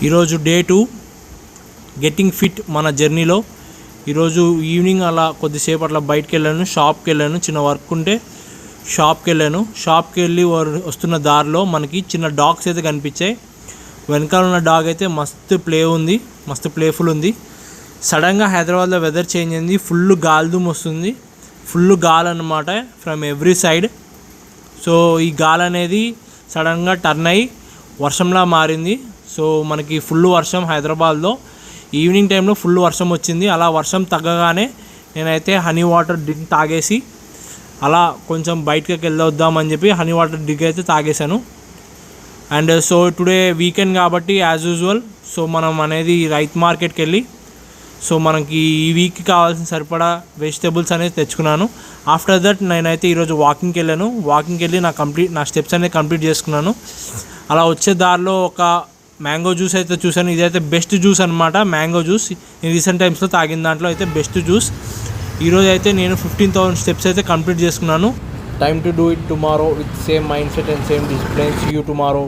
ఈరోజు day 2 getting fit మన జర్నీలో. ఈరోజు ఈవినింగ్ అలా కొద్దిసేపు అట్లా బయటకు వెళ్ళాను, షాప్కి వెళ్ళాను, చిన్న వర్క్ ఉంటే షాప్కి వెళ్ళి వస్తున్న దారిలో మనకి చిన్న డాగ్స్ అయితే కనిపించాయి. వెనకాల ఉన్న డాగ్ అయితే మస్తు ప్లేఫుల్ ఉంది. సడన్గా హైదరాబాద్లో వెదర్ చేంజ్ అయింది, ఫుల్ గాలిదుమ్ వస్తుంది, ఫుల్ గాలి అన్నమాట ఫ్రమ్ ఎవ్రీ సైడ్. సో ఈ గాలి అనేది సడన్గా టర్న్ అయ్యి వర్షంలా మారింది. సో మనకి ఫుల్ వర్షం హైదరాబాద్లో ఈవినింగ్ టైంలో ఫుల్ వర్షం వచ్చింది. అలా వర్షం తగ్గగానే నేనైతే హనీ వాటర్ డ్రింక్ తాగేసి అలా కొంచెం బయటకి వెళ్ళొద్దామని చెప్పి హనీ వాటర్ డ్రింక్ అయితే తాగేశాను. అండ్ సో టుడే వీకెండ్ కాబట్టి యాజ్ యూజువల్ సో మనం అనేది రైతు మార్కెట్కి వెళ్ళి సో మనకి ఈ వీక్కి కావాల్సిన సరిపడా వెజిటేబుల్స్ అనేది తెచ్చుకున్నాను. ఆఫ్టర్ దట్ నేనైతే ఈరోజు వాకింగ్కి వెళ్ళి నా స్టెప్స్ అనేది కంప్లీట్ చేసుకున్నాను. అలా వచ్చే దారిలో ఒక మ్యాంగో జ్యూస్ అయితే చూసాను. ఇదైతే బెస్ట్ జ్యూస్ అనమాట, మ్యాంగో జ్యూస్. నేను రీసెంట్ టైమ్స్లో తాగిన దాంట్లో అయితే బెస్ట్ జ్యూస్. ఈరోజు అయితే నేను 15,000 స్టెప్స్ అయితే కంప్లీట్ చేసుకున్నాను. Time to do it tomorrow with same mindset and same discipline. See you tomorrow.